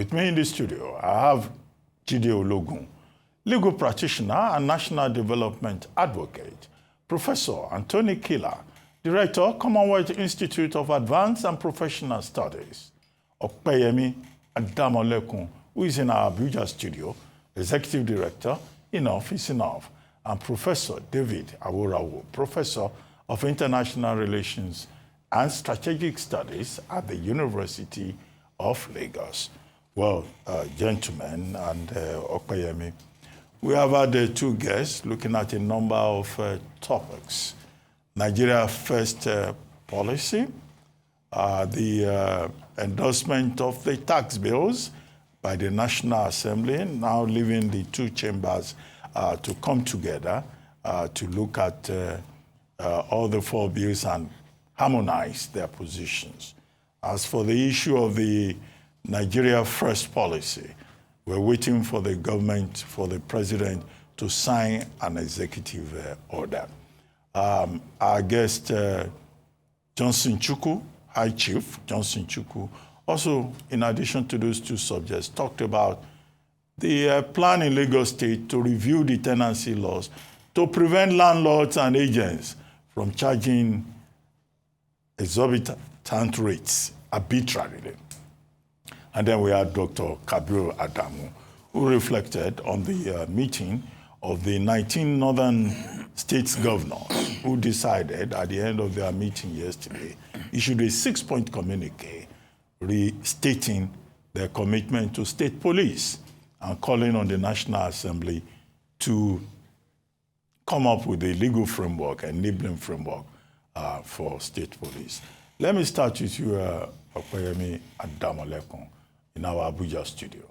With me in the studio, I have Jide Ologun, legal practitioner and national development advocate, Professor Anthony Killer, Director, Commonwealth Institute of Advanced and Professional Studies, Opeyemi Adamolekun, who is in our Abuja studio, Executive Director, Enough is Enough, and Professor David Aworawo, Professor of International Relations and Strategic Studies at the University of Lagos. Well, gentlemen and Opeyemi, we have had two guests looking at a number of topics. Nigeria First policy, the endorsement of the tax bills by the National Assembly, now leaving the two chambers to come together to look at all the four bills and harmonize their positions. As for the issue of the Nigeria First policy, we're waiting for the government, for the president to sign an executive order. Our guest, Johnson Chukwu, High Chief Johnson Chukwu, also, in addition to those two subjects, talked about the plan in Lagos State to review the tenancy laws to prevent landlords and agents from charging exorbitant rates arbitrarily. And then we had Dr. Kabir Adamu, who reflected on the meeting of the 19 northern states governors who decided at the end of their meeting yesterday, issued a 6-point communique restating their commitment to state police and calling on the National Assembly to come up with a legal framework, enabling framework for state police. Let me start with you, Opeyemi Adamolekun, in our Abuja studio.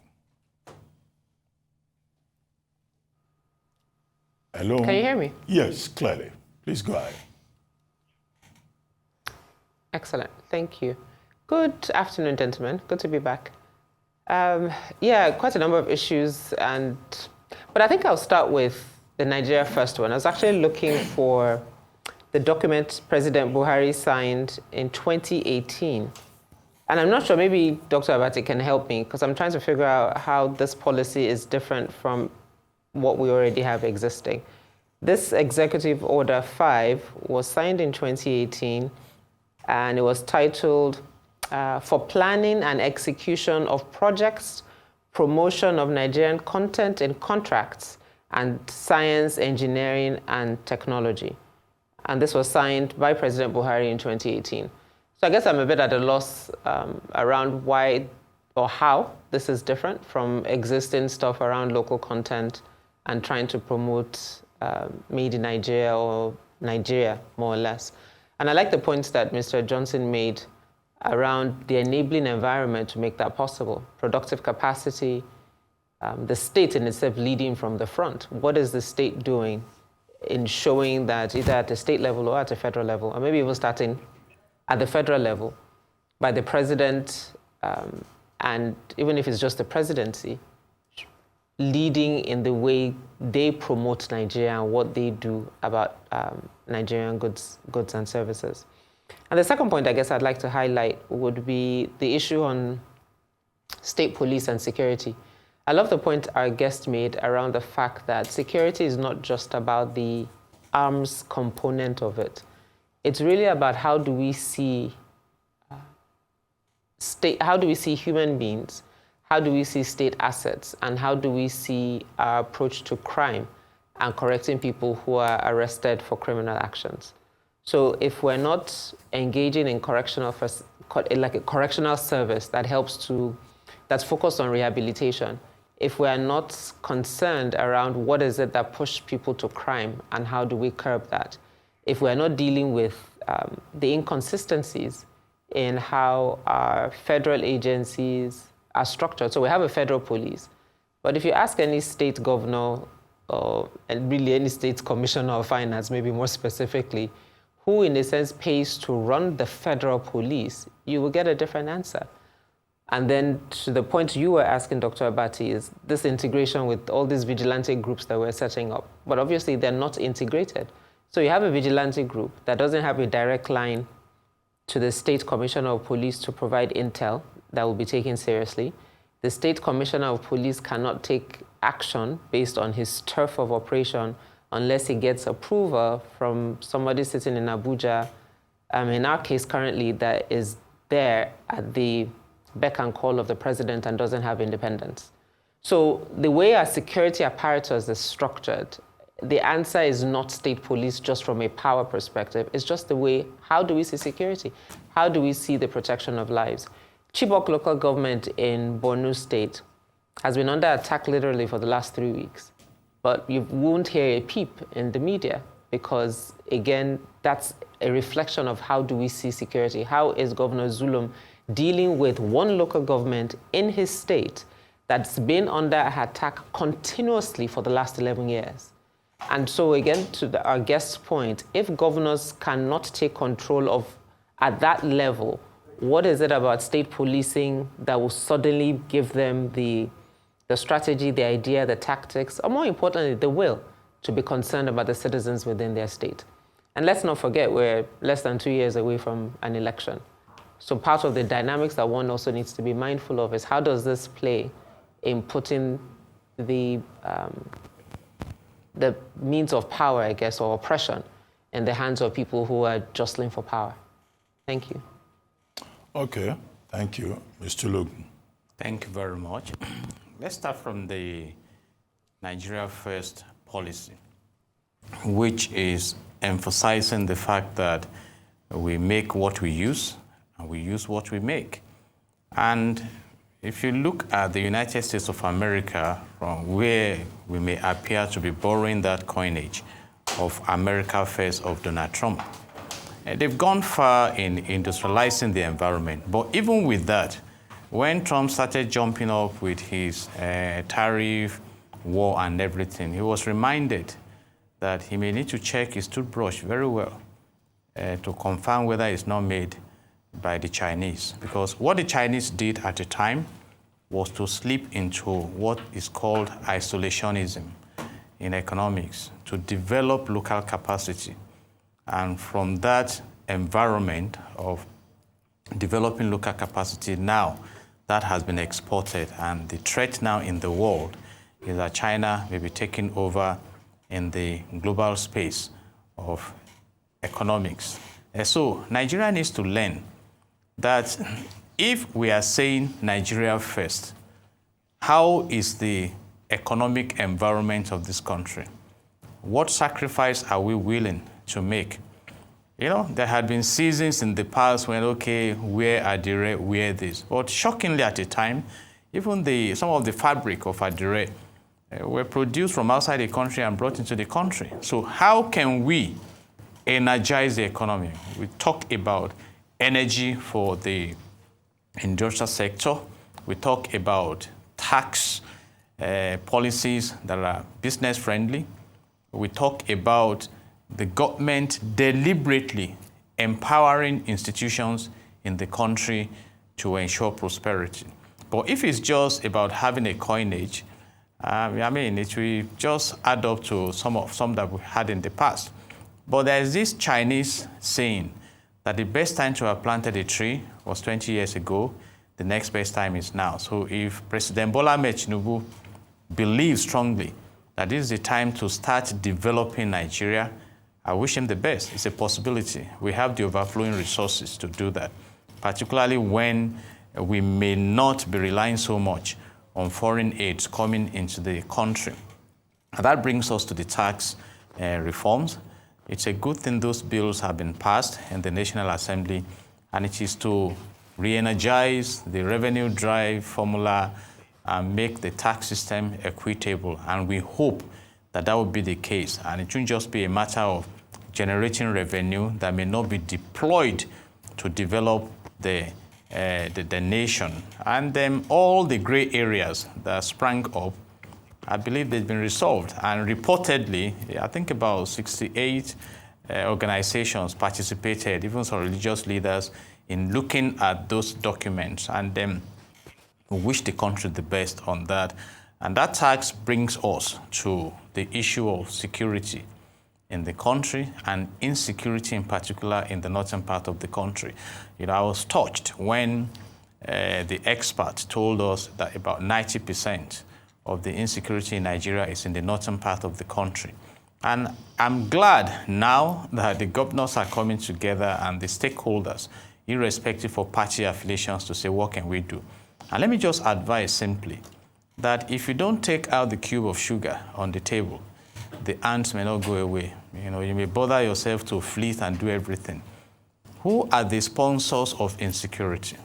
Hello? Can you hear me? Yes, clearly. Please go ahead. Excellent. Thank you. Good afternoon, gentlemen. Good to be back. Yeah, quite a number of issues, but I think I'll start with the Nigeria First one. I was actually looking for the document President Buhari signed in 2018. And I'm not sure, maybe Dr. Abati can help me, because I'm trying to figure out how this policy is different from what we already have existing. This Executive Order 5 was signed in 2018, and it was titled For Planning and Execution of Projects, Promotion of Nigerian Content in Contracts, and Science, Engineering, and Technology. And this was signed by President Buhari in 2018. So I guess I'm a bit at a loss around why or how this is different from existing stuff around local content and trying to promote made in Nigeria or Nigeria, more or less. And I like the points that Mr. Johnson made around the enabling environment to make that possible. Productive capacity, the state in itself leading from the front. What is the state doing in showing that either at the state level or at the federal level, or maybe even starting at the federal level by the president, and even if it's just the presidency, leading in the way they promote Nigeria and what they do about Nigerian goods and services. And the second point I guess I'd like to highlight would be the issue on state police and security. I love the point our guest made around the fact that security is not just about the arms component of it. It's really about how do we see human beings, how do we see state assets, and how do we see our approach to crime and correcting people who are arrested for criminal actions. So if we're not engaging in like a correctional service that's focused on rehabilitation, if we are not concerned around what is it that pushed people to crime and how do we curb that, if we are not dealing with the inconsistencies in how our federal agencies are structured. So we have a federal police, but if you ask any state governor and really any state commissioner of finance, maybe more specifically, who in a sense pays to run the federal police, you will get a different answer. And then to the point you were asking, Dr. Abati, is this integration with all these vigilante groups that we're setting up. But obviously they're not integrated. So you have a vigilante group that doesn't have a direct line to the State Commissioner of Police to provide intel that will be taken seriously. The State Commissioner of Police cannot take action based on his turf of operation unless he gets approval from somebody sitting in Abuja, in our case currently, that is there at the beck and call of the president and doesn't have independence. So the way our security apparatus is structured, the answer is not state police just from a power perspective. It's just the way, how do we see security? How do we see the protection of lives? Chibok local government in Borno State has been under attack literally for the last 3 weeks. But you won't hear a peep in the media because, again, that's a reflection of how do we see security. How is Governor Zulum dealing with one local government in his state that's been under attack continuously for the last 11 years? And so, again, to our guest's point, if governors cannot take control of, at that level, what is it about state policing that will suddenly give them the strategy, the idea, the tactics, or more importantly, the will to be concerned about the citizens within their state? And let's not forget, we're less than 2 years away from an election. So part of the dynamics that one also needs to be mindful of is how does this play in putting the means of power, I guess, or oppression in the hands of people who are jostling for power. Thank you. Okay, thank you. Mr. Logan. Thank you very much. Let's start from the Nigeria First policy, which is emphasizing the fact that we make what we use and we use what we make. And if you look at the United States of America, from where we may appear to be borrowing that coinage of America First of Donald Trump, they've gone far in industrializing the environment. But even with that, when Trump started jumping up with his tariff war and everything, he was reminded that he may need to check his toothbrush very well to confirm whether it's not made by the Chinese. Because what the Chinese did at the time was to slip into what is called isolationism in economics, to develop local capacity. And from that environment of developing local capacity, now that has been exported. And the threat now in the world is that China may be taking over in the global space of economics. And so Nigeria needs to learn that if we are saying Nigeria first, how is the economic environment of this country? What sacrifice are we willing to make? You know, there had been seasons in the past when, okay, wear Adire, wear this. But shockingly at the time, even some of the fabric of Adire were produced from outside the country and brought into the country. So how can we energize the economy? We talk about energy for the industrial sector. We talk about tax policies that are business friendly. We talk about the government deliberately empowering institutions in the country to ensure prosperity. But if it's just about having a coinage, I mean, it will just add up to some that we had in the past. But there's this Chinese saying that the best time to have planted a tree was 20 years ago. The next best time is now. So if President Bola Ahmed Tinubu believes strongly that this is the time to start developing Nigeria, I wish him the best. It's a possibility. We have the overflowing resources to do that, particularly when we may not be relying so much on foreign aids coming into the country. And that brings us to the tax reforms. It's a good thing those bills have been passed in the National Assembly, and it is to re-energize the revenue drive formula and make the tax system equitable. And we hope that that will be the case. And it won't just be a matter of generating revenue that may not be deployed to develop the nation. And then all the gray areas that sprang up, I believe they've been resolved. And reportedly, I think about 68 organizations participated, even some religious leaders, in looking at those documents. And then we wish the country the best on that. And that tax brings us to the issue of security in the country and insecurity in particular in the northern part of the country. You know, I was touched when the expert told us that about 90% of the insecurity in Nigeria is in the northern part of the country. And I'm glad now that the governors are coming together and the stakeholders, irrespective of party affiliations, to say, what can we do? And let me just advise simply that if you don't take out the cube of sugar on the table, the ants may not go away. You know, you may bother yourself to fleet and do everything. Who are the sponsors of insecurity?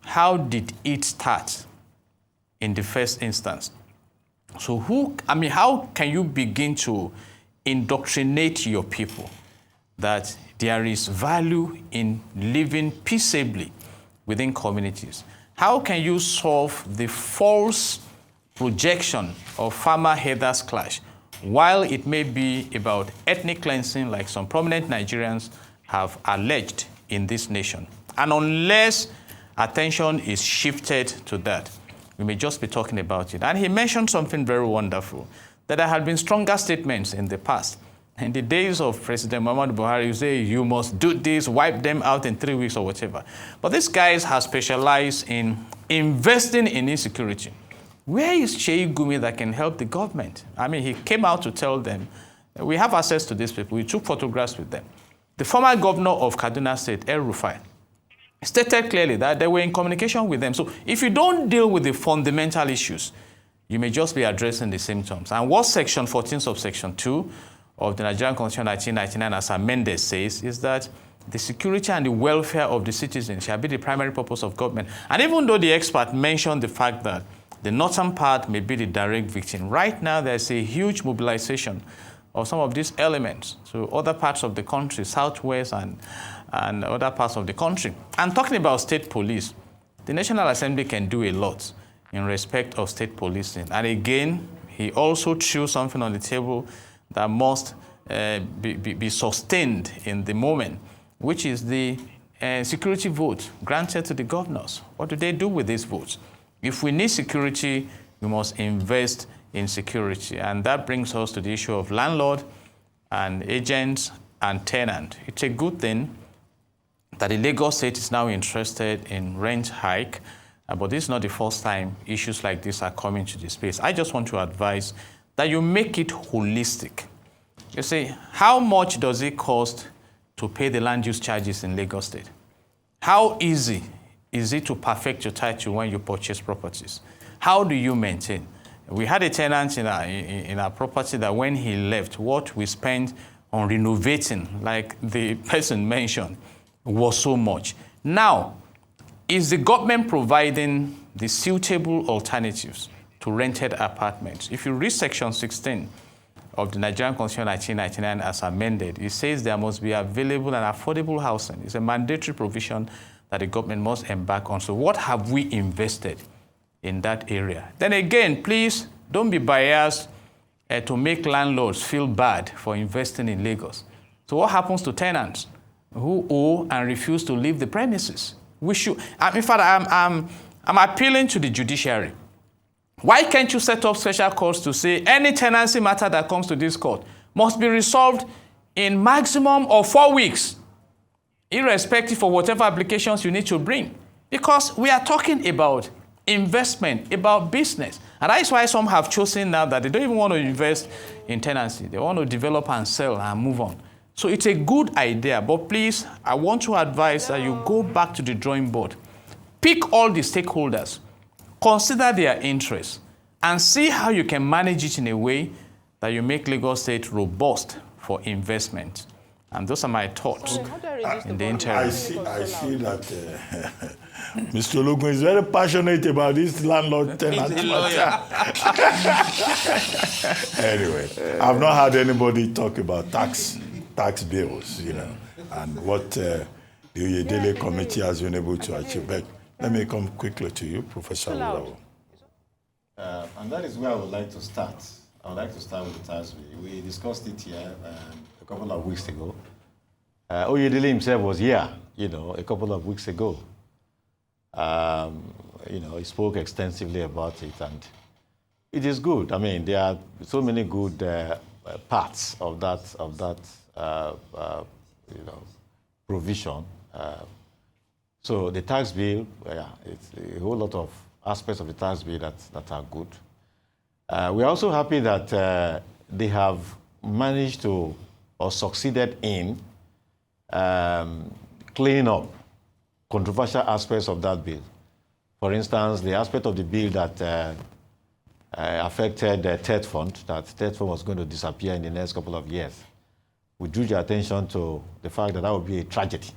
How did it start in the first instance? So how can you begin to indoctrinate your people that there is value in living peaceably within communities? How can you solve the false projection of farmer-herders clash, while it may be about ethnic cleansing like some prominent Nigerians have alleged in this nation? And unless attention is shifted to that, we may just be talking about it. And he mentioned something very wonderful, that there had been stronger statements in the past. In the days of President Muhammadu Buhari, you say, you must do this, wipe them out in 3 weeks or whatever. But these guys have specialized in investing in insecurity. Where is Sheyi Gumi that can help the government? I mean, he came out to tell them, we have access to these people. We took photographs with them. The former governor of Kaduna State, El Rufai, stated clearly that they were in communication with them. So if you don't deal with the fundamental issues, you may just be addressing the symptoms. And what Section 14 subsection 2 of the Nigerian Constitution 1999 as amended says is that the security and the welfare of the citizens shall be the primary purpose of government. And even though the expert mentioned the fact that the northern part may be the direct victim, right now there's a huge mobilization of some of these elements to other parts of the country, southwest and other parts of the country. And talking about state police, the National Assembly can do a lot in respect of state policing. And again, he also threw something on the table that must be sustained in the moment, which is the security vote granted to the governors. What do they do with these votes? If we need security, we must invest in security. And that brings us to the issue of landlord and agents and tenant. It's a good thing that the Lagos State is now interested in rent hike, but this is not the first time issues like this are coming to the space. I just want to advise that you make it holistic. You say, how much does it cost to pay the land use charges in Lagos State? How easy is it to perfect your title when you purchase properties? How do you maintain? We had a tenant in our property that when he left, what we spent on renovating, like the person mentioned, was so much. Now, is the government providing the suitable alternatives to rented apartments? If you read Section 16 of the Nigerian Constitution 1999 as amended, it says there must be available and affordable housing. It's a mandatory provision that the government must embark on. So what have we invested in that area? Then again, please don't be biased to make landlords feel bad for investing in Lagos. So what happens to tenants who owe and refuse to leave the premises? We should, in fact, I'm appealing to the judiciary. Why can't you set up special courts to say any tenancy matter that comes to this court must be resolved in maximum of 4 weeks, irrespective of whatever applications you need to bring? Because we are talking about investment, about business. And that is why some have chosen now that they don't even want to invest in tenancy. They want to develop and sell and move on. So it's a good idea, but please, I want to advise that you go back to the drawing board. Pick all the stakeholders, consider their interests, and see how you can manage it in a way that you make Lagos State robust for investment. And those are my thoughts in the interim. I see that Mr. Ologun is very passionate about this landlord-tenant matter. Anyway, I've not heard anybody talk about tax bills, you know, and what the Oyedele Committee has been able to achieve. But let me come quickly to you, Professor Olawo. And that is where I would like to start. I would like to start with the tax bill. We discussed it here a couple of weeks ago. Oyedele himself was here, you know, a couple of weeks ago. You know, he spoke extensively about it, and it is good. I mean, there are so many good parts of that you know, provision. So the tax bill, it's a whole lot of aspects of the tax bill that are good. We're also happy that they have managed to, or succeeded in, cleaning up controversial aspects of that bill. For instance, the aspect of the bill that affected the TED fund, that TED fund was going to disappear in the next couple of years. We drew your attention to the fact that that would be a tragedy,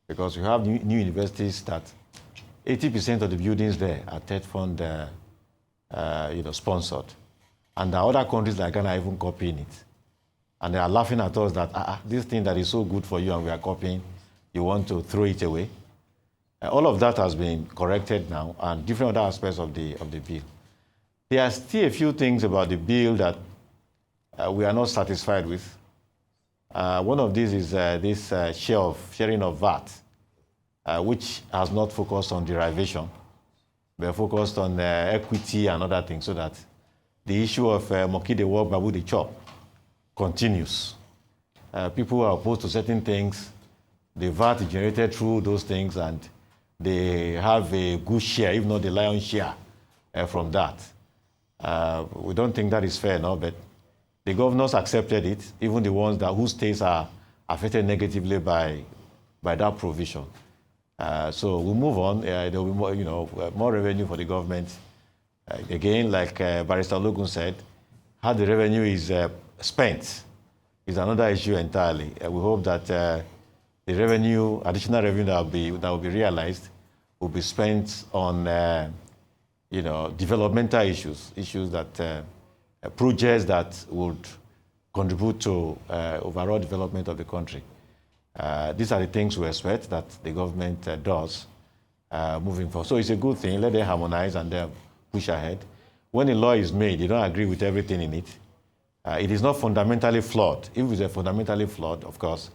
because we have new universities that 80% of the buildings there are TED fund sponsored. And there are other countries like Ghana even copying it. And they are laughing at us that this thing that is so good for you and we are copying, you want to throw it away. All of that has been corrected now, and different other aspects of the bill. There are still a few things about the bill that we are not satisfied with. One of these is this sharing of VAT, which has not focused on derivation, but focused on equity and other things, so that the issue of monkey they walk, babu they chop continues. People are opposed to certain things. The VAT is generated through those things, and they have a good share, if not the lion's share, from that. We don't think that is fair, no, but the governors accepted it, even the ones whose states are affected negatively by that provision. So we move on. There will be more, more revenue for the government. Again, like Barrister Logun said, how the revenue is spent is another issue entirely. We hope that the revenue, additional revenue that will be realized, will be spent on developmental issues that projects that would contribute to overall development of the country. These are the things we expect that the government does moving forward. So it's a good thing. Let them harmonize and then push ahead. When a law is made, you don't agree with everything in it. It is not fundamentally flawed. If it's a fundamentally flawed, of course,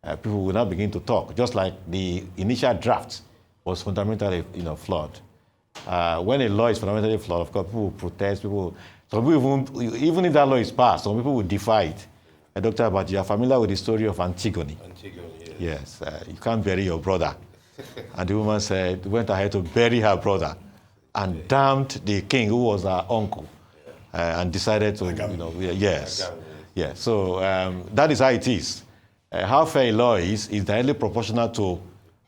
people will now begin to talk, just like the initial draft was fundamentally flawed. When a law is fundamentally flawed, of course, people will protest. Some people, even if that law is passed, some people will defy it. Dr. Abati, you are familiar with the story of Antigone? Antigone, yes. Yes, you can't bury your brother. And the woman went ahead to bury her brother and damned the king, who was her uncle, and decided to, yes. Yes. So that is how it is. How fair a law is directly proportional to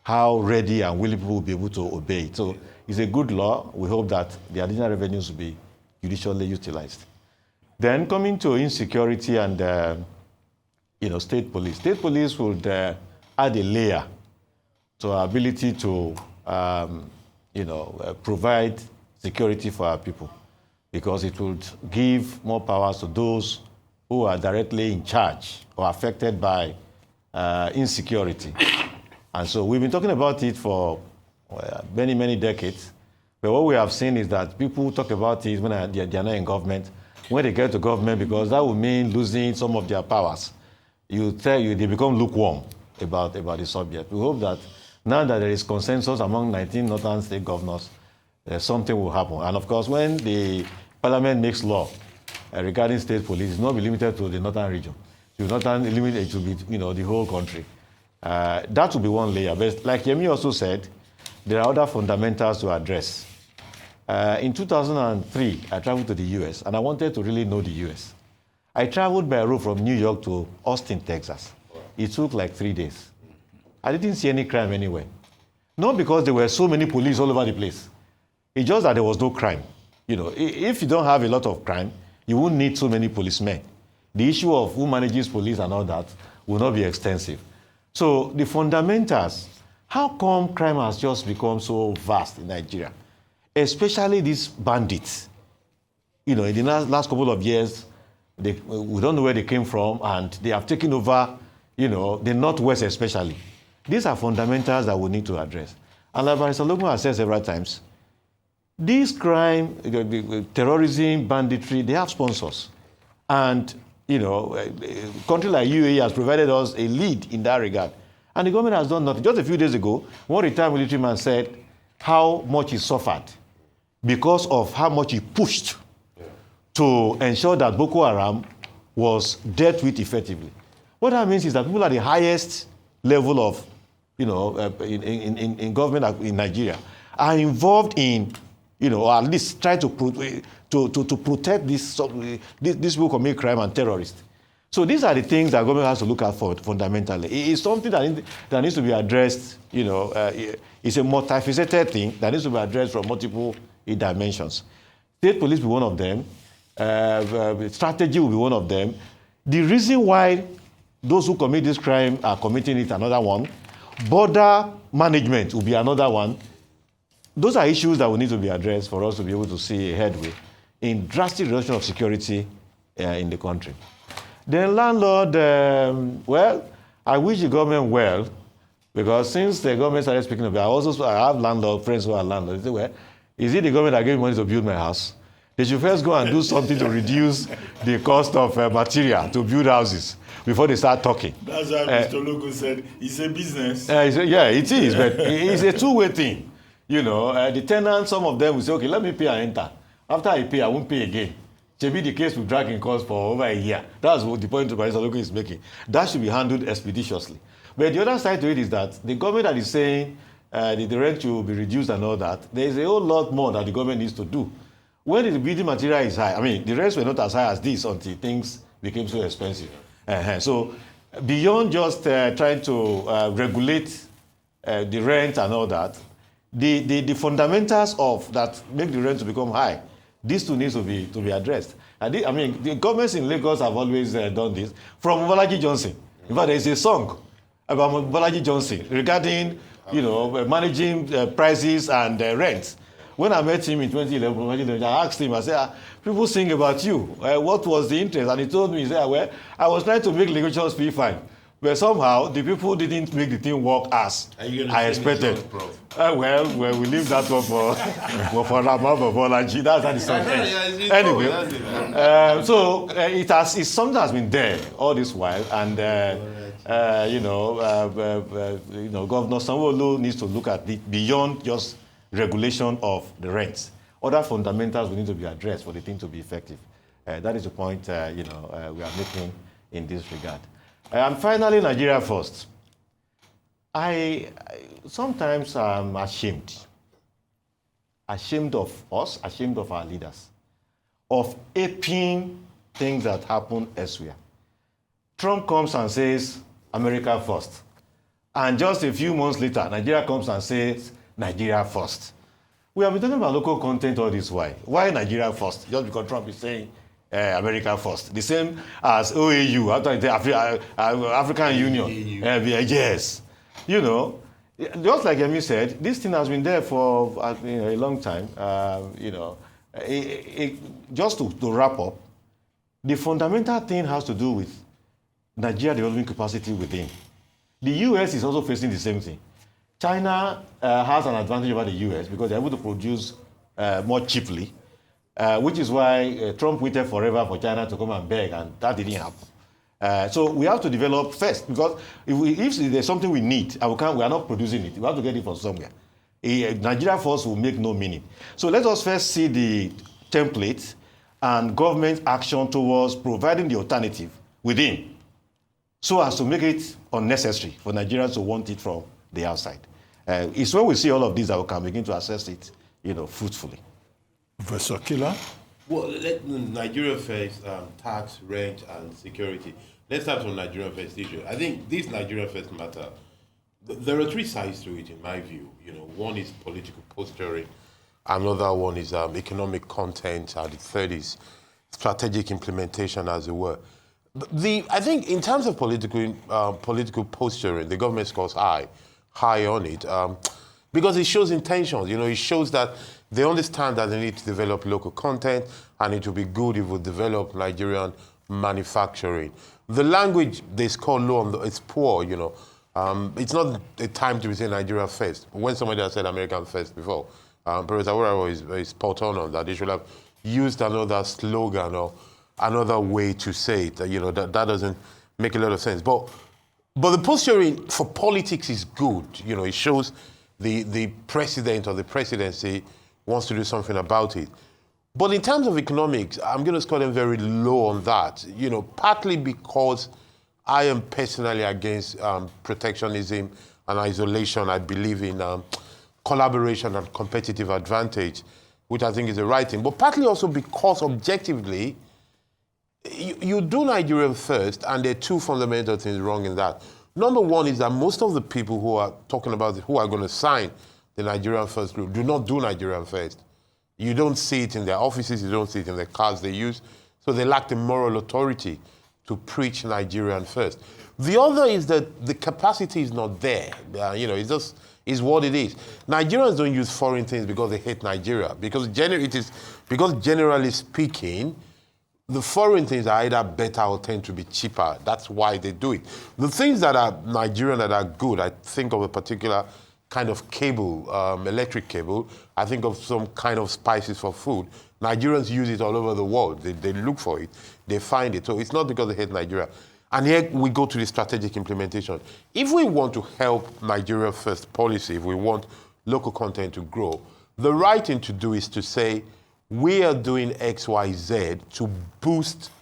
how ready and willing people will be able to obey it. So it's a good law. We hope that the additional revenues will be judicially utilized. Then coming to insecurity and state police. State police would add a layer to our ability to provide security for our people, because it would give more powers to those who are directly in charge or affected by insecurity. And so we've been talking about it for many, many decades. But what we have seen is that people talk about it when they are not in government. When they get to government, because that would mean losing some of their powers, they become lukewarm about the subject. We hope that now that there is consensus among 19 northern state governors, something will happen. And of course, when the parliament makes law regarding state police, it will not be limited to the northern region. It will not limit it to be, the whole country. That will be one layer. But like Yemi also said, there are other fundamentals to address. In 2003, I traveled to the US, and I wanted to really know the US. I traveled by road from New York to Austin, Texas. It took like 3 days. I didn't see any crime anywhere. Not because there were so many police all over the place. It's just that there was no crime. If you don't have a lot of crime, you won't need so many policemen. The issue of who manages police and all that will not be extensive. So the fundamentals, how come crime has just become so vast in Nigeria? Especially these bandits. In the last couple of years, we don't know where they came from, and they have taken over, the Northwest especially. These are fundamentals that we need to address. And like Barrister Logun has said several times, these crime, terrorism, banditry, they have sponsors. And, a country like UAE has provided us a lead in that regard. And the government has done nothing. Just a few days ago, one retired military man said how much he suffered because of how much he pushed to ensure that Boko Haram was dealt with effectively. What that means is that people at the highest level of, in government in Nigeria are involved in, or at least try to protect these people who commit crime and terrorists. So these are the things that government has to look at for fundamentally. It is something that needs to be addressed. It's a multifaceted thing that needs to be addressed from multiple dimensions. State police will be one of them. Strategy will be one of them. The reason why those who commit this crime are committing it, another one. Border management will be another one. Those are issues that will need to be addressed for us to be able to see a headway in drastic reduction of security in the country. Then landlord, well, I wish the government well, because since the government started speaking of it, I have landlord friends who are landlords. They say, well, is it the government that gave me money to build my house? They should first go and do something to reduce the cost of material to build houses before they start talking. That's why Mr. Logo said it's a business. Yeah, it is, but it's a two-way thing. The tenants, some of them will say, okay, let me pay and enter. After I pay, I won't pay again. Maybe the case will drag in court for over a year. That's what the point Mr. Logo is making. That should be handled expeditiously. But the other side to it is that the government that is saying the rent will be reduced and all that, there is a whole lot more that the government needs to do. When the building material is high, the rents were not as high as this until things became so expensive. So beyond just trying to regulate the rent and all that, the fundamentals of that make the rent to become high, these two needs to be addressed. The governments in Lagos have always done this. From Bolaji Johnson, in fact, there is a song about Bolaji Johnson regarding managing prices and rents. When I met him in 2011, I asked him, I said, people sing about you. What was the interest? And he told me, he said, well, I was trying to make Lagos feel fine. But somehow, the people didn't make the thing work as I expected. Well, we leave that one for Bolaji. That's how the song ends. Anyway, so it's something that's been there all this while. And, Governor Sanwo-Olu needs to look at it beyond just regulation of the rents. Other fundamentals will need to be addressed for the thing to be effective. That is the point we are making in this regard. And finally, Nigeria first. Sometimes I'm ashamed of us, ashamed of our leaders, of aping things that happen elsewhere. Trump comes and says, America first. And just a few months later, Nigeria comes and says, Nigeria first. We have been talking about local content all this while. Why Nigeria first? Just because Trump is saying America first. The same as OAU, after the African Union. Yes. Just like Yemi said, this thing has been there for a long time. Just to wrap up, the fundamental thing has to do with Nigeria developing capacity within. The U.S. is also facing the same thing. China has an advantage over the U.S. because they're able to produce more cheaply, which is why Trump waited forever for China to come and beg, and that didn't happen. So we have to develop first, because if there's something we need and we are not producing it, we have to get it from somewhere. Nigeria first will make no meaning. So let us first see the template and government action towards providing the alternative within, so as to make it unnecessary for Nigerians to want it from the outside. It's when we see all of these that we can begin to assess it, fruitfully. Professor Killer? Well, let Nigeria first, tax, rent, and security. Let's start from Nigeria first issue. I think this Nigeria first matter, there are three sides to it in my view. One is political posturing, another one is economic content, and the third is strategic implementation, as it were. I think in terms of political posturing, the government scores high on it, because it shows intentions. It shows that they understand that they need to develop local content, and it would be good if we develop Nigerian manufacturing. The language they score low on, it's poor. It's not a time to be saying Nigeria first. When somebody has said American first before, Professor Warawa is spot on that. They should have used another slogan or another way to say it. That doesn't make a lot of sense. But the posturing for politics is good. It shows the president or the presidency wants to do something about it. But in terms of economics, I'm going to score them very low on that. Partly because I am personally against protectionism and isolation. I believe in collaboration and competitive advantage, which I think is the right thing. But partly also because objectively, you do Nigeria first, and there are two fundamental things wrong in that. Number one is that most of the people who are talking about who are going to sign the Nigerian First group do not do Nigerian First. You don't see it in their offices, you don't see it in the cars they use, so they lack the moral authority to preach Nigerian First. The other is that the capacity is not there. It just is what it is. Nigerians don't use foreign things because they hate Nigeria, because generally speaking, the foreign things are either better or tend to be cheaper. That's why they do it. The things that are Nigerian that are good, I think of a particular kind of cable, electric cable. I think of some kind of spices for food. Nigerians use it all over the world. They look for it. They find it. So it's not because they hate Nigeria. And here we go to the strategic implementation. If we want to help Nigeria First policy, if we want local content to grow, the right thing to do is to say, we are doing X, Y, Z to boost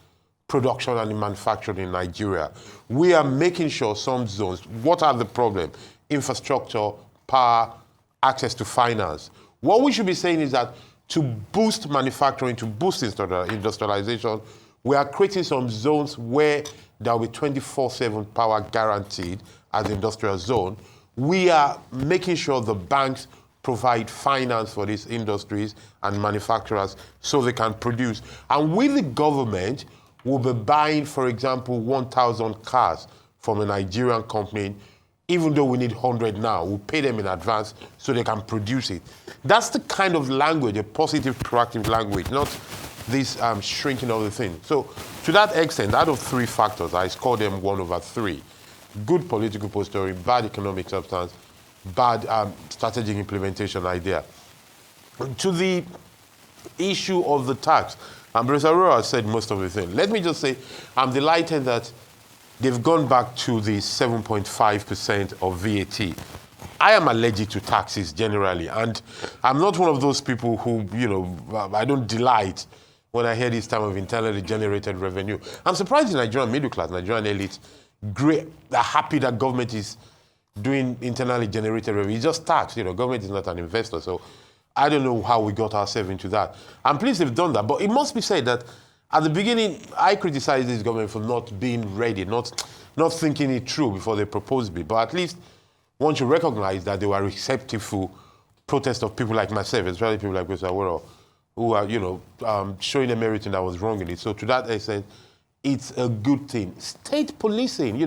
production and manufacturing in Nigeria. We are making sure some zones, what are the problems? Infrastructure, power, access to finance. What we should be saying is that to boost manufacturing, to boost industrialization, we are creating some zones where there will be 24/7 power guaranteed as the industrial zone. We are making sure the banks provide finance for these industries and manufacturers so they can produce. And with the government, we'll be buying, for example, 1,000 cars from a Nigerian company, even though we need 100 now. We'll pay them in advance so they can produce it. That's the kind of language, a positive, proactive language, not this shrinking of the thing. So to that extent, out of three factors, I score them 1/3. Good political posturing, bad economic substance, bad strategic implementation idea. To the issue of the tax, Professor Aurora said most of the thing. Let me just say, I'm delighted that they've gone back to the 7.5% of VAT. I am allergic to taxes generally, and I'm not one of those people who, I don't delight when I hear this term of internally generated revenue. I'm surprised the Nigerian middle class, Nigerian elite, are happy that government is doing internally generated revenue. It's just tax. Government is not an investor, so I don't know how we got ourselves into that. I'm pleased they've done that, but it must be said that at the beginning, I criticized this government for not being ready, not thinking it through before they proposed it. But at least one should recognize that they were receptive to protest of people like myself, especially people like Professor Aurora, who are, showing them everything that was wrong in it. So to that extent, it's a good thing. State policing,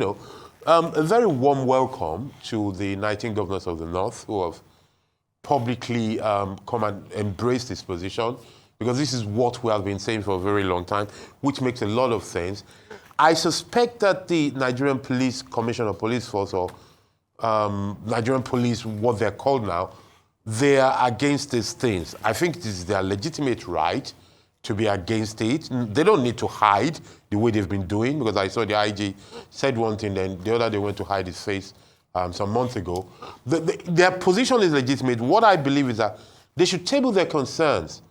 a very warm welcome to the 19 governors of the North who have publicly come and embraced this position, because this is what we have been saying for a very long time, which makes a lot of sense. I suspect that the Nigerian Police Commission of Police Force, or Nigerian Police, what they're called now, they are against these things. I think it is their legitimate right to be against it. They don't need to hide the way they've been doing, because I saw the IG said one thing, then the other they went to hide his face some months ago. Their position is legitimate. What I believe is that they should table their concerns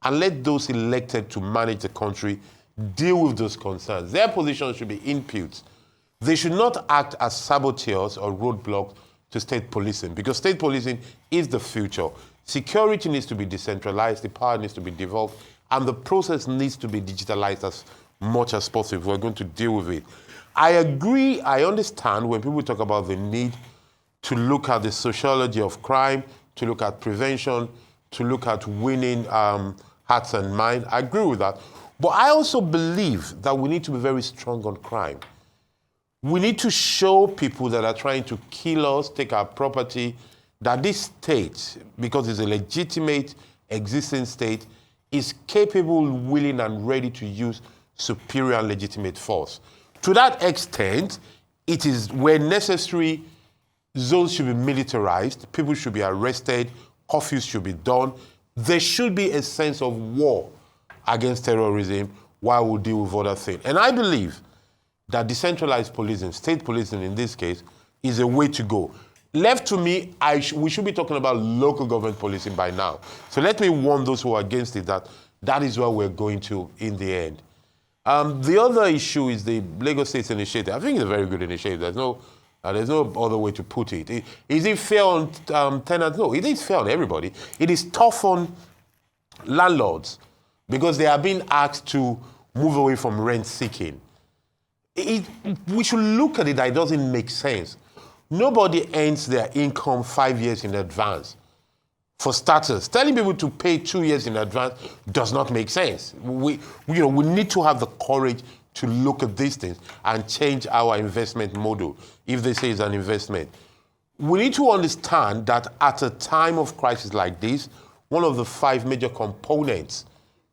and let those elected to manage the country deal with those concerns. Their position should be inputs. They should not act as saboteurs or roadblocks to state policing, because state policing is the future. Security needs to be decentralized, the power needs to be devolved, and the process needs to be digitalized as much as possible if we're going to deal with it. I agree, I understand when people talk about the need to look at the sociology of crime, to look at prevention, to look at winning hearts and minds. I agree with that. But I also believe that we need to be very strong on crime. We need to show people that are trying to kill us, take our property, that this state, because it's a legitimate existing state, is capable, willing, and ready to use superior and legitimate force. To that extent, it is where necessary, zones should be militarized, people should be arrested, curfews should be done. There should be a sense of war against terrorism while we deal with other things. And I believe that decentralized policing, state policing in this case, is a way to go. Left to me, we should be talking about local government policing by now. So let me warn those who are against it that is where we're going to in the end. The other issue is the Lagos State initiative. I think it's a very good initiative. There's no There's no other way to put it. Is it fair on tenants? No, it is fair on everybody. It is tough on landlords because they are being asked to move away from rent seeking. We should look at it that it doesn't make sense. Nobody earns their income 5 years in advance. For starters, telling people to pay 2 years in advance does not make sense. We need to have the courage to look at these things and change our investment model, if they say it's an investment. We need to understand that at a time of crisis like this, one of the 5 major components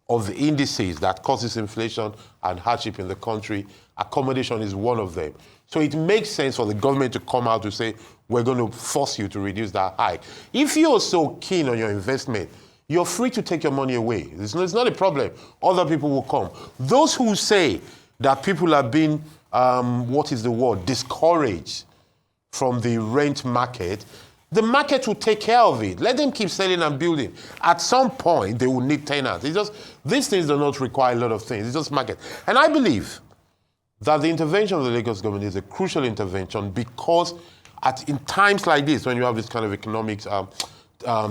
of the indices that causes inflation and hardship in the country, accommodation is one of them. So it makes sense for the government to come out to say, we're going to force you to reduce that hike. If you're so keen on your investment, you're free to take your money away. It's not a problem. Other people will come. Those who say that people are being, discouraged from the rent market, the market will take care of it. Let them keep selling and building. At some point, they will need tenants. These things do not require a lot of things. It's just market. And I believe that the intervention of the Lagos government is a crucial intervention because in times like this, when you have this kind of economic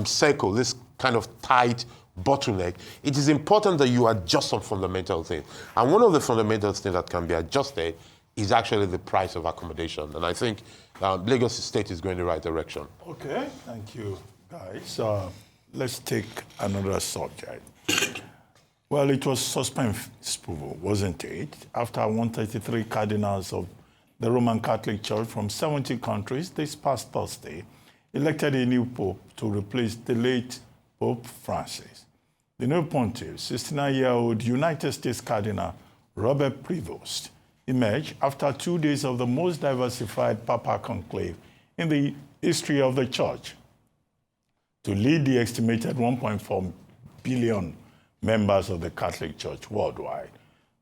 circle, this kind of tight bottleneck, it is important that you adjust some fundamental things. And one of the fundamental things that can be adjusted is actually the price of accommodation. And I think Lagos State is going in the right direction. Okay, thank you, guys. Let's take another subject. Well, it was suspenseful, wasn't it? After 133 cardinals of the Roman Catholic Church from 70 countries this past Thursday elected a new pope to replace the late Pope Francis. The new pontiff, 69-year-old United States Cardinal Robert Prevost, emerged after 2 days of the most diversified Papal conclave in the history of the Church to lead the estimated 1.4 billion members of the Catholic Church worldwide.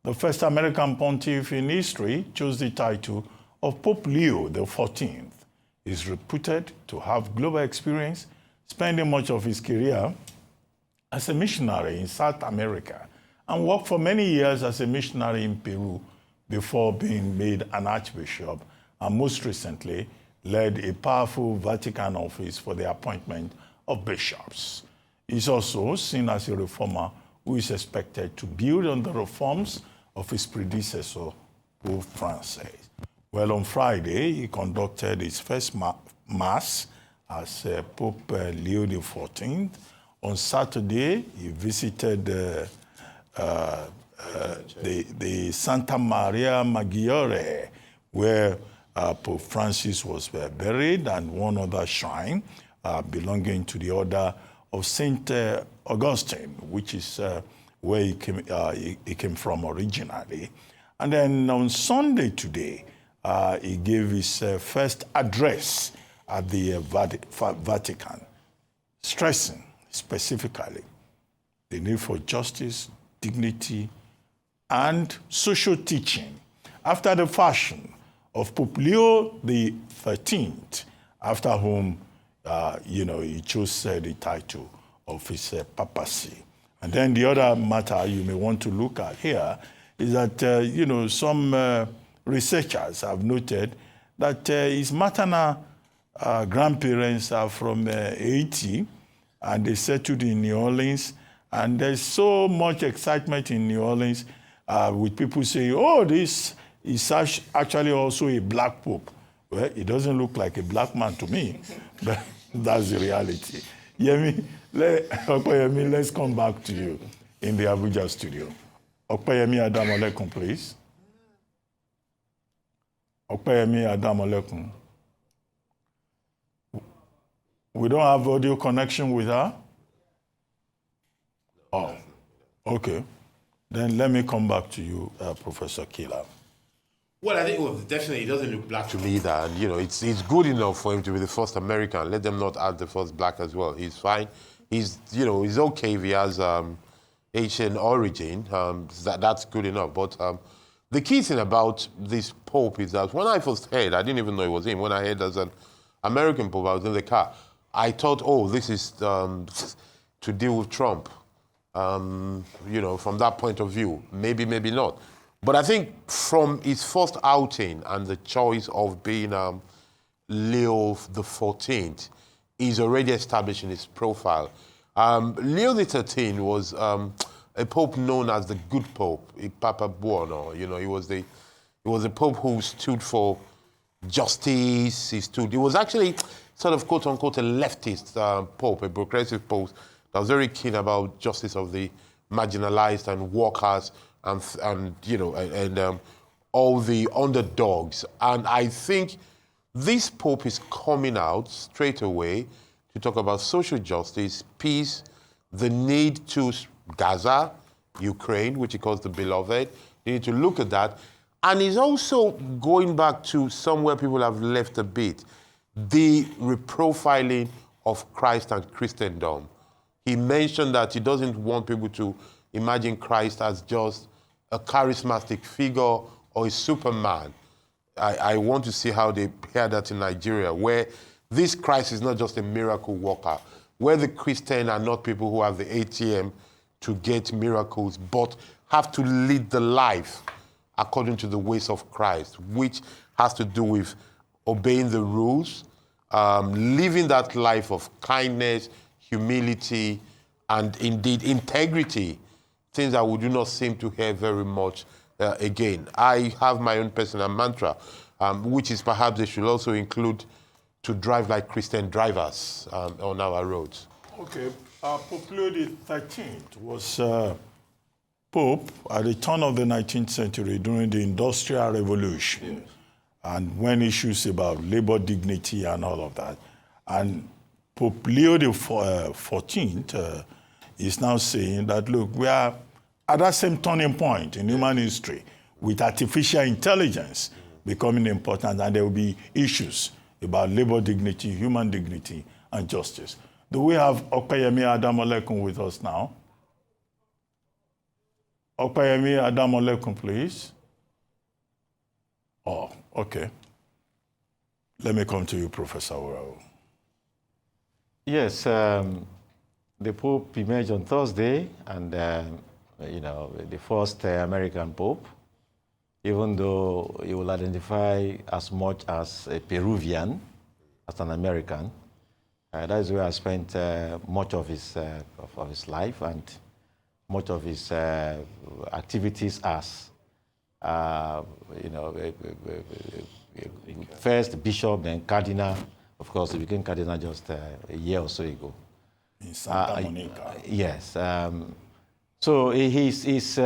The first American pontiff in history chose the title of Pope Leo XIV. He is reputed to have global experience, spending much of his career as a missionary in South America and worked for many years as a missionary in Peru before being made an archbishop, and most recently led a powerful Vatican office for the appointment of bishops. He is also seen as a reformer who is expected to build on the reforms of his predecessor, Pope Francis. Well, on Friday, he conducted his first Mass as Pope Leo XIV. On Saturday, he visited the Santa Maria Maggiore, where Pope Francis was buried, and one other shrine belonging to the order of St. Augustine, which is where he came from originally. And then on Sunday today, he gave his first address at the Vatican, stressing specifically the need for justice, dignity, and social teaching, after the fashion of Pope Leo XIII, after whom he chose the title of his papacy. And then the other matter you may want to look at here is that, some researchers have noted that his maternal grandparents are from Haiti, and they settled in New Orleans. And there's so much excitement in New Orleans with people saying, oh, this is actually also a black pope. Well, it doesn't look like a black man to me, but that's the reality. Yemi, let's come back to you in the Abuja studio. Okpeyemi Adamolekum, please. Okpeyemi Adamolekum. We don't have audio connection with her? Oh, okay. Then let me come back to you, Professor Kila. Well, I think definitely it doesn't look black to me that, it's good enough for him to be the first American. Let them not add the first black as well. He's fine. He's okay if he has Asian origin. That's good enough. But the key thing about this Pope is that when I first heard, I didn't even know it was him. When I heard as an American Pope, I was in the car. I thought, oh, this is to deal with Trump. From that point of view, maybe not. But I think from his first outing and the choice of being Leo XIV is already establishing his profile. Leo XIII was a pope known as the Good Pope, Papal. You know, he was a pope who stood for justice. He was actually sort of quote unquote a leftist pope, a progressive pope that was very keen about justice of the marginalized and workers and all the underdogs. And I think this pope is coming out straight away to talk about social justice, peace, the need to Gaza, Ukraine, which he calls the beloved. They need to look at that. And he's also going back to somewhere people have left a bit, the reprofiling of Christ and Christendom. He mentioned that he doesn't want people to imagine Christ as just a charismatic figure or a Superman. I want to see how they pair that in Nigeria, where this Christ is not just a miracle worker, where the Christians are not people who have the ATM to get miracles, but have to lead the life according to the ways of Christ, which has to do with obeying the rules, living that life of kindness, humility, and indeed integrity, things that we do not seem to hear very much again. I have my own personal mantra, which is perhaps they should also include to drive like Christian drivers on our roads. Okay, Pope Leo XIII was Pope at the turn of the 19th century during the Industrial Revolution. Yes. And when issues about labor dignity and all of that. And Pope Leo XIV is now saying that, look, we are at that same turning point in human history with artificial intelligence becoming important, and there will be issues about labor dignity, human dignity, and justice. Do we have Opeyemi Adamolekun with us now? Opeyemi Adamolekun, please. Oh, okay. Let me come to you, Professor Urao. Yes, the Pope emerged on Thursday, and the first American Pope, even though he will identify as much as a Peruvian, as an American. That is where I spent much of his life and much of his activities as, first bishop, then cardinal. Of course, he became cardinal just a year or so ago. In Santa Monica. Yes. So he's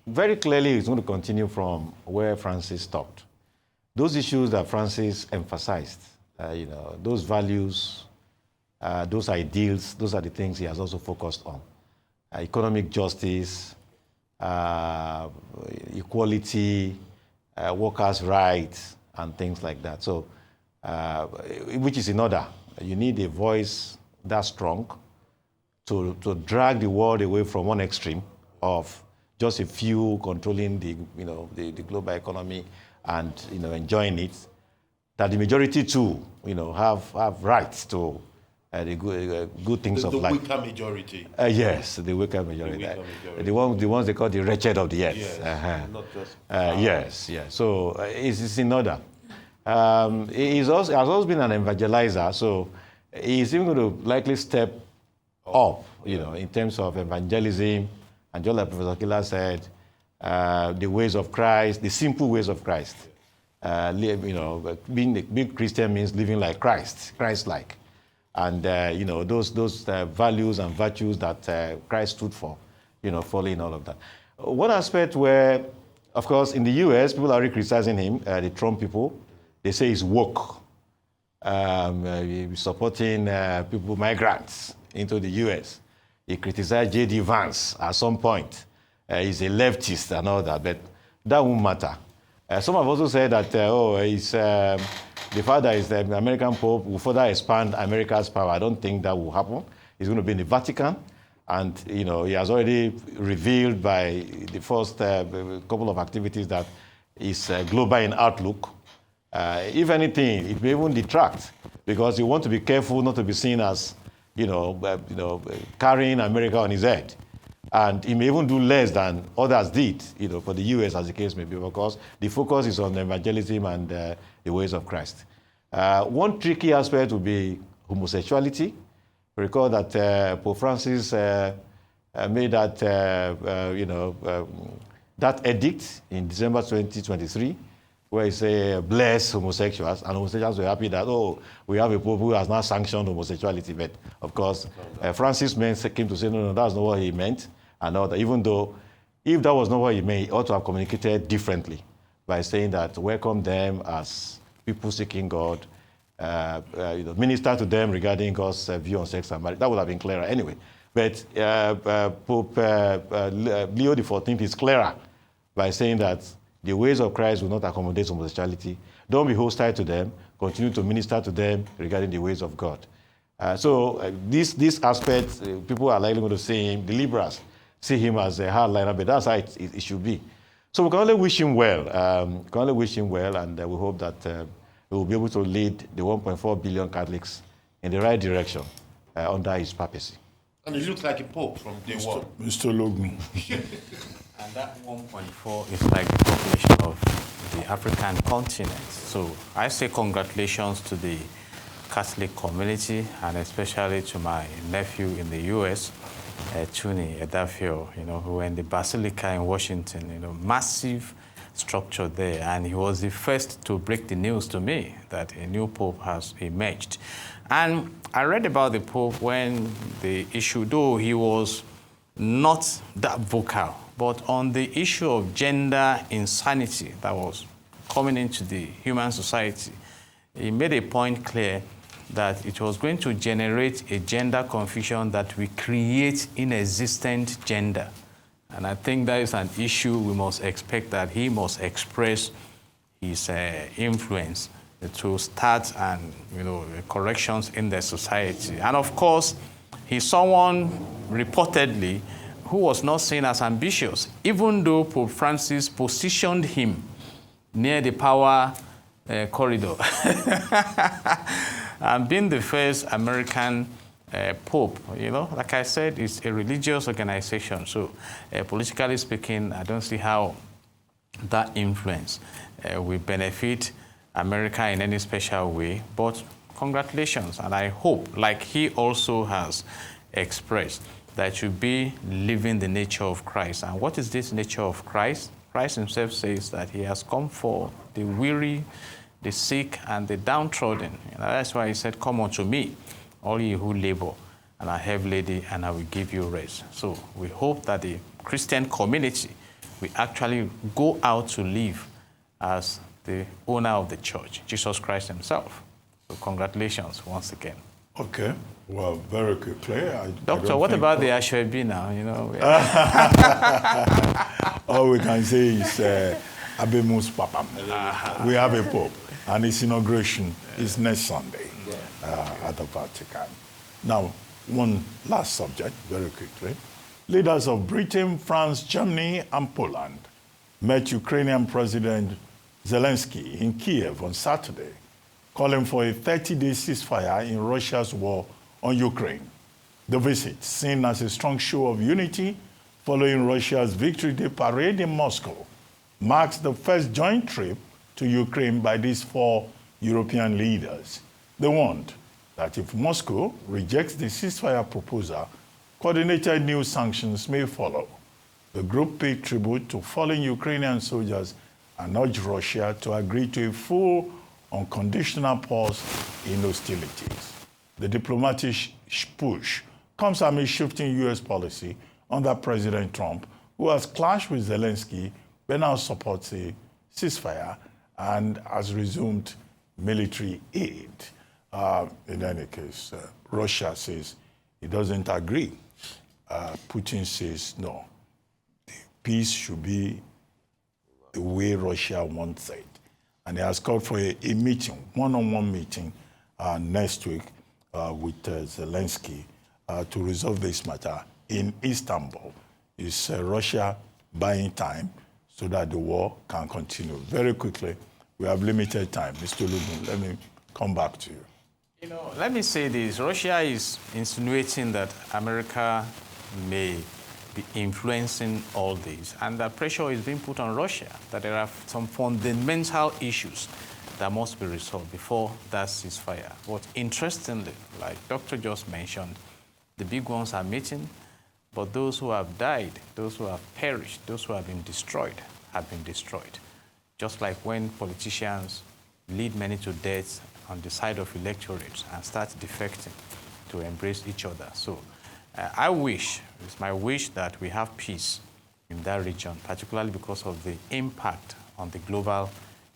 very clearly he's going to continue from where Francis stopped. Those issues that Francis emphasized, those values, those ideals, those are the things he has also focused on. Economic justice, equality, workers' rights, and things like that. So, which is in order. You need a voice that strong to drag the world away from one extreme of just a few controlling the global economy and enjoying it. That the majority too, have rights to the good things of life. The weaker majority. Yes, the weaker majority. The ones they call the wretched of the earth. Yes, not just yes. So it's in order. He has always been an evangelizer, so he's even going to likely step up, in terms of evangelism, and just like Professor Killer said, the ways of Christ, the simple ways of Christ. Being Christian means living like Christ, Christ-like. And, those values and virtues that Christ stood for, following all of that. One aspect where, of course, in the U.S., people are already criticizing him, the Trump people. They say he's woke, supporting migrants into the U.S. He criticized J.D. Vance at some point. He's a leftist and all that, but that won't matter. Some have also said that, he's, the fact that he's the American Pope will further expand America's power. I don't think that will happen. He's going to be in the Vatican, and he has already revealed by the first couple of activities that is global in outlook. If anything, it may even detract, because you want to be careful not to be seen as, carrying America on his head. And he may even do less than others did, for the U.S., as the case may be, because the focus is on evangelism and the ways of Christ. One tricky aspect would be homosexuality. Recall that Pope Francis made that, that edict in December 2023, where he said, bless homosexuals, and homosexuals were happy that, oh, we have a Pope who has now sanctioned homosexuality. But, of course, Francis came to say, no, that's not what he meant. And all that, even though, if that was not what he meant, he ought to have communicated differently by saying that welcome them as people seeking God, minister to them regarding God's view on sex and marriage. That would have been clearer anyway. But Pope Leo XIV is clearer by saying that the ways of Christ will not accommodate homosexuality. Don't be hostile to them. Continue to minister to them regarding the ways of God. This aspect, people are likely going to see him, the liberals see him as a hardliner, but that's how it should be. So we can only wish him well. And we hope that we will be able to lead the 1.4 billion Catholics in the right direction under his papacy. And he looks like a pope from day one. Mr. Logan. And that 1.4 is like the population of the African continent. So I say congratulations to the Catholic community, and especially to my nephew in the U.S., Tuni Edafio, who were in the Basilica in Washington, massive structure there. And he was the first to break the news to me that a new pope has emerged. And I read about the pope when the issue, though he was not that vocal, but on the issue of gender insanity that was coming into the human society, he made a point clear that it was going to generate a gender confusion that will create inexistent gender. And I think that is an issue we must expect, that he must express his influence to start and, corrections in the society. And of course, he's someone reportedly who was not seen as ambitious, even though Pope Francis positioned him near the power corridor. And being the first American Pope, like I said, it's a religious organization. So politically speaking, I don't see how that influence will benefit America in any special way. But congratulations. And I hope, like he also has expressed, that you be living the nature of Christ. And what is this nature of Christ? Christ himself says that he has come for the weary, the sick, and the downtrodden. That's why he said, come unto me, all ye who labor and are heavy laden, and I will give you rest. So we hope that the Christian community will actually go out to live as the owner of the church, Jesus Christ himself. So congratulations once again. Okay. Well, very quickly. Doctor, what about the Ashwebi now? All we can say is Abemus Papam. We have a pope, and his inauguration is next Sunday at the Vatican. Now, one last subject, very quickly. Leaders of Britain, France, Germany, and Poland met Ukrainian President Zelensky in Kiev on Saturday, calling for a 30-day ceasefire in Russia's war on Ukraine. The visit, seen as a strong show of unity following Russia's Victory Day parade in Moscow, marks the first joint trip to Ukraine by these four European leaders. They warned that if Moscow rejects the ceasefire proposal, coordinated new sanctions may follow. The group paid tribute to fallen Ukrainian soldiers and urged Russia to agree to a full, unconditional pause in hostilities. The diplomatic push comes amid shifting U.S. policy under President Trump, who has clashed with Zelensky, but now supports a ceasefire and has resumed military aid. In any case, Russia says it doesn't agree. Putin says no. Peace should be the way Russia wants it. And he has called for a meeting, one-on-one meeting next week with Zelensky to resolve this matter in Istanbul. Is Russia buying time so that the war can continue? Very quickly, we have limited time. Mr. Lubin, let me come back to you. Let me say this. Russia is insinuating that America may be influencing all this, and that pressure is being put on Russia, that there are some fundamental issues that must be resolved before that ceasefire. But interestingly, like Dr. just mentioned, the big ones are meeting, but those who have died, those who have perished, those who have been destroyed, have been destroyed. Just like when politicians lead many to death on the side of electorates and start defecting to embrace each other. So I wish, it's my wish that we have peace in that region, particularly because of the impact on the global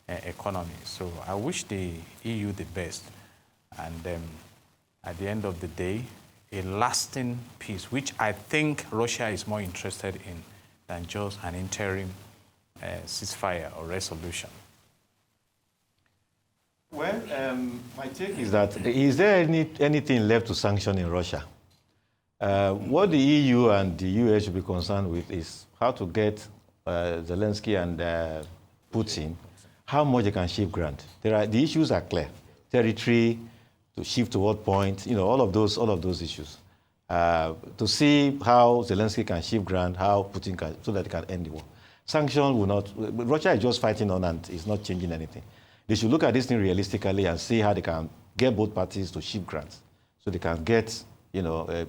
economy. So I wish the EU the best. And at the end of the day, a lasting peace, which I think Russia is more interested in than just an interim ceasefire or resolution. Well, my take is that, is there anything left to sanction in Russia? What the EU and the US should be concerned with is how to get Zelensky and Putin, how much they can shift grant. The issues are clear. Territory, to shift to what point, all of those issues. To see how Zelensky can shift grant, how Putin can, so that he can end the war. Sanction will not, Russia is just fighting on and it's not changing anything. They should look at this thing realistically and see how they can get both parties to shift grants so they can get, do a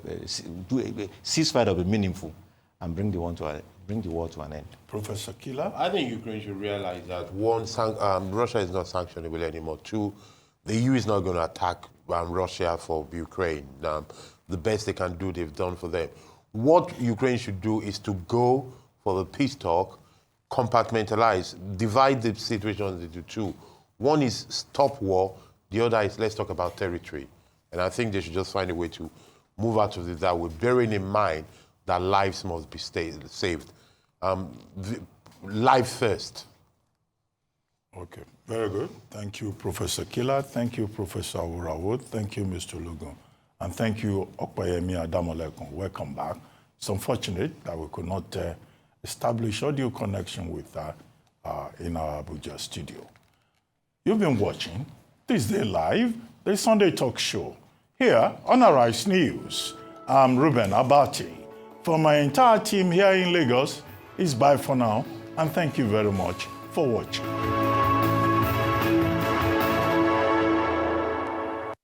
ceasefire that will be meaningful and bring the war to an end. Professor Killer? I think Ukraine should realize that one, Russia is not sanctionable anymore. Two, the EU is not going to attack Russia for Ukraine. The best they can do, they've done for them. What Ukraine should do is to go for the peace talk, compartmentalize, divide the situation into two. One is stop war, the other is let's talk about territory. And I think they should just find a way to move out of it that way, bearing in mind that lives must be saved. Life first. Okay, very good. Thank you, Professor Killer. Thank you, Professor Awurawood. Thank you, Mr. Lugun. And thank you, Okpayemi Adamolekun. Welcome back. It's unfortunate that we could not establish audio connection with her in our Abuja studio. You've been watching This Day Live, the Sunday talk show, here on Arise News. I'm Ruben Abati. For my entire team here in Lagos, it's bye for now, and thank you very much for watching.